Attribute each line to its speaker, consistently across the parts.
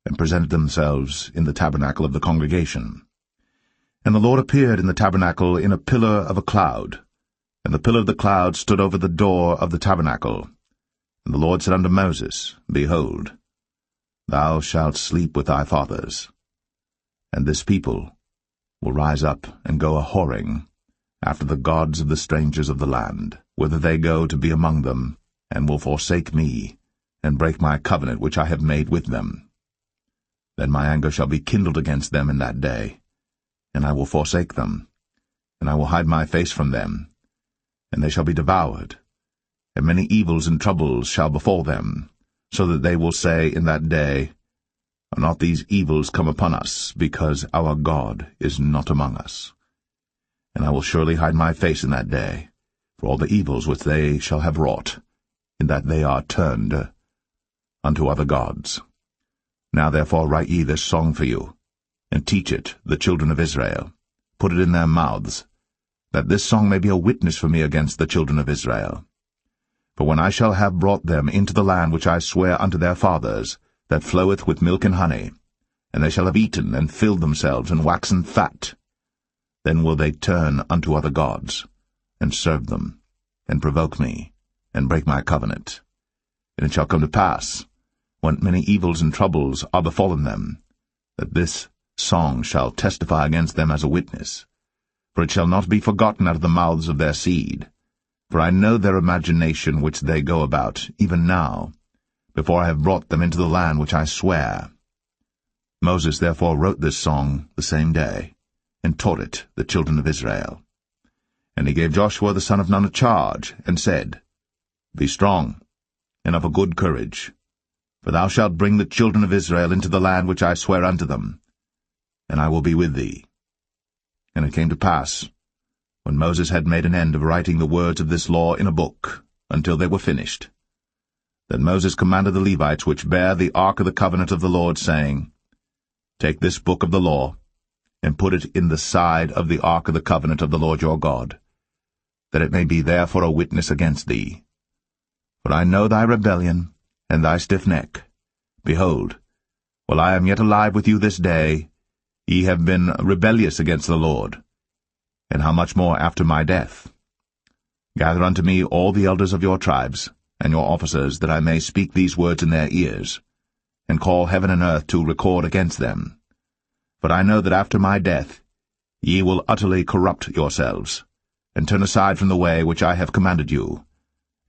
Speaker 1: and presented themselves in the tabernacle of the congregation. And the Lord appeared in the tabernacle in a pillar of a cloud, and the pillar of the cloud stood over the door of the tabernacle. And the Lord said unto Moses, Behold, thou shalt sleep with thy fathers, and this people will rise up and go a-whoring after the gods of the strangers of the land, whither they go to be among them, and will forsake me, and break my covenant which I have made with them. Then my anger shall be kindled against them in that day, and I will forsake them, and I will hide my face from them, and they shall be devoured, and many evils and troubles shall befall them, so that they will say in that day, Are not these evils come upon us, because our God is not among us? And I will surely hide my face in that day, for all the evils which they shall have wrought, in that they are turned unto other gods. Now therefore write ye this song for you, and teach it the children of Israel. Put it in their mouths, that this song may be a witness for me against the children of Israel. For when I shall have brought them into the land which I swear unto their fathers, that floweth with milk and honey, and they shall have eaten and filled themselves and waxen fat, then will they turn unto other gods, and serve them, and provoke me, and break my covenant. And it shall come to pass, when many evils and troubles are befallen them, that this song shall testify against them as a witness. For it shall not be forgotten out of the mouths of their seed. For I know their imagination which they go about, even now, before I have brought them into the land which I swear. Moses therefore wrote this song the same day, and taught it the children of Israel. And he gave Joshua the son of Nun a charge, and said, Be strong, and of a good courage, for thou shalt bring the children of Israel into the land which I swear unto them, and I will be with thee. And it came to pass, when Moses had made an end of writing the words of this law in a book, until they were finished, that Moses commanded the Levites which bear the ark of the covenant of the Lord, saying, Take this book of the law, and put it in the side of the ark of the covenant of the Lord your God, that it may be there for a witness against thee. For I know thy rebellion, and thy stiff neck. Behold, while I am yet alive with you this day, ye have been rebellious against the Lord. And how much more after my death? Gather unto me all the elders of your tribes, and your officers, that I may speak these words in their ears, and call heaven and earth to record against them. But I know that after my death ye will utterly corrupt yourselves, and turn aside from the way which I have commanded you.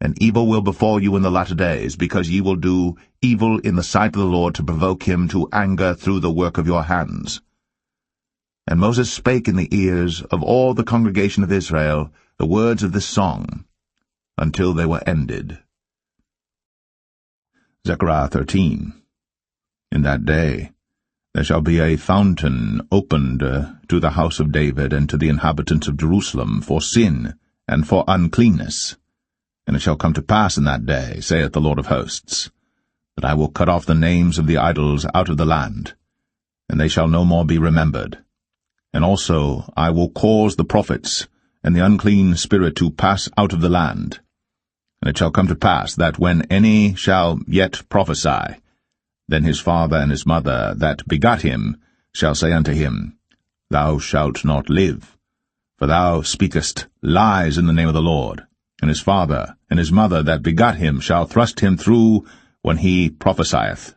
Speaker 1: And evil will befall you in the latter days, because ye will do evil in the sight of the Lord, to provoke him to anger through the work of your hands. And Moses spake in the ears of all the congregation of Israel the words of this song, until they were ended. Zechariah 13. In that day there shall be a fountain opened to the house of David and to the inhabitants of Jerusalem for sin and for uncleanness. And it shall come to pass in that day, saith the Lord of hosts, that I will cut off the names of the idols out of the land, and they shall no more be remembered. And also I will cause the prophets and the unclean spirit to pass out of the land. And it shall come to pass that when any shall yet prophesy, then his father and his mother that begot him shall say unto him, Thou shalt not live, for thou speakest lies in the name of the Lord. And his father and his mother that begot him shall thrust him through when he prophesieth.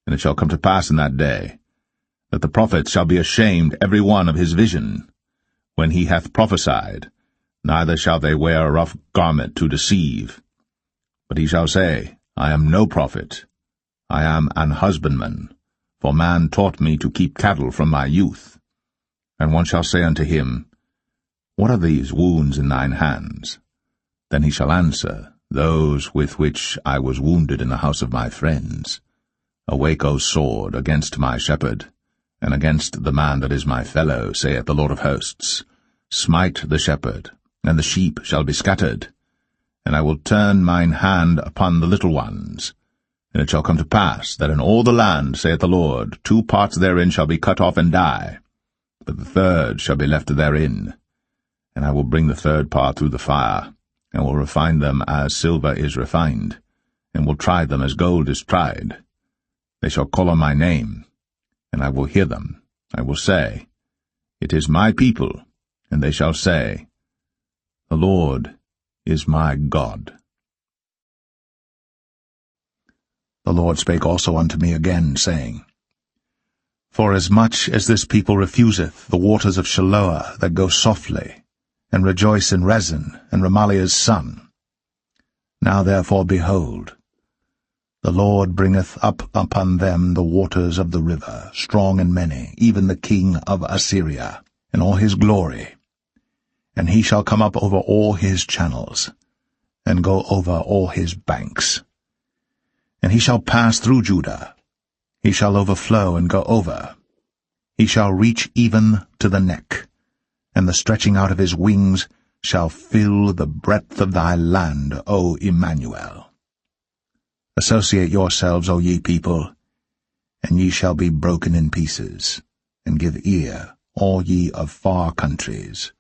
Speaker 1: And it shall come to pass in that day, that the prophets shall be ashamed every one of his vision, when he hath prophesied, neither shall they wear a rough garment to deceive. But he shall say, I am no prophet, I am an husbandman, for man taught me to keep cattle from my youth. And one shall say unto him, What are these wounds in thine hands? Then he shall answer, Those with which I was wounded in the house of my friends. Awake, O sword, against my shepherd, and against the man that is my fellow, saith the Lord of hosts. Smite the shepherd, and the sheep shall be scattered. And I will turn mine hand upon the little ones. And it shall come to pass, that in all the land, saith the Lord, 2 parts therein shall be cut off and die, but the third shall be left therein. And I will bring the third part through the fire, and will refine them as silver is refined, and will try them as gold is tried. They shall call on my name, and I will hear them. I will say, It is my people, and they shall say, The Lord is my God. The Lord spake also unto me again, saying, Forasmuch as this people refuseth the waters of Shiloah that go softly, and rejoice in Rezin and Remaliah's son, now therefore, behold, the Lord bringeth up upon them the waters of the river, strong and many, even the king of Assyria, in all his glory. And he shall come up over all his channels, and go over all his banks. And he shall pass through Judah. He shall overflow and go over. He shall reach even to the neck, and the stretching out of his wings shall fill the breadth of thy land, O Emmanuel. Associate yourselves, O ye people, and ye shall be broken in pieces, and give ear, all ye of far countries.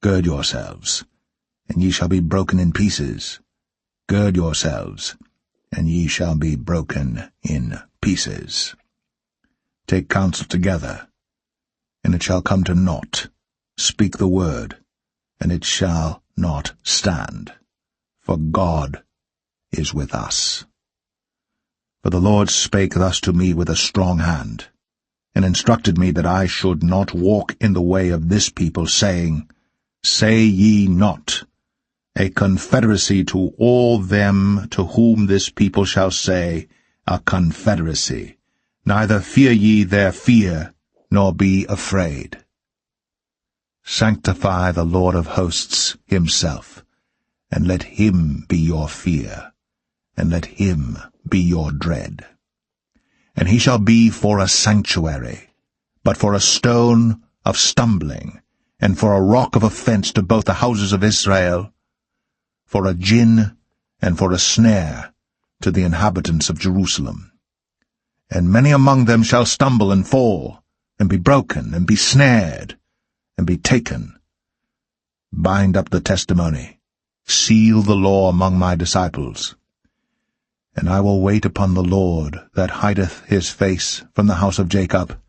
Speaker 1: Gird yourselves, and ye shall be broken in pieces. Gird yourselves, and ye shall be broken in pieces. Take counsel together, and it shall come to naught. Speak the word, and it shall not stand. For God is with us. For the Lord spake thus to me with a strong hand, and instructed me that I should not walk in the way of this people, saying, Say ye not, A confederacy to all them to whom this people shall say, A confederacy. Neither fear ye their fear, nor be afraid. Sanctify the Lord of hosts himself, and let him be your fear, and let him be your dread. And he shall be for a sanctuary, but for a stone of stumbling, and for a rock of offense to both the houses of Israel, for a gin and for a snare to the inhabitants of Jerusalem. And many among them shall stumble and fall, and be broken, and be snared, and be taken. Bind up the testimony, seal the law among my disciples. And I will wait upon the Lord that hideth his face from the house of Jacob,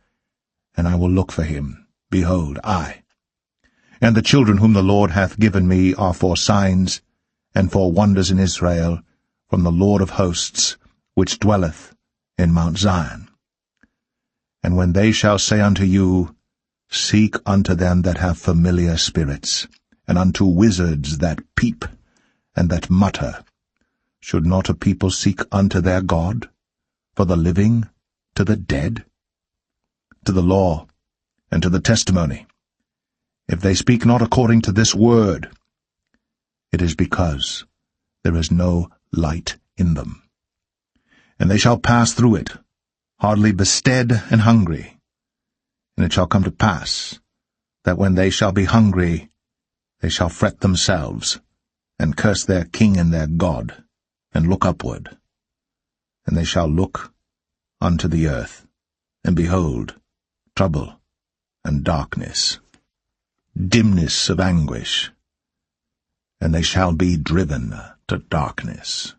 Speaker 1: and I will look for him. Behold, I. And the children whom the Lord hath given me are for signs and for wonders in Israel, from the Lord of hosts, which dwelleth in Mount Zion. And when they shall say unto you, Seek unto them that have familiar spirits, and unto wizards that peep, and that mutter, should not a people seek unto their God, for the living to the dead? To the law and to the testimony, if they speak not according to this word, it is because there is no light in them. And they shall pass through it, hardly bestead and hungry. And it shall come to pass, that when they shall be hungry, they shall fret themselves, and curse their king and their God, and look upward. And they shall look unto the earth, and behold, trouble and darkness, dimness of anguish, and they shall be driven to darkness.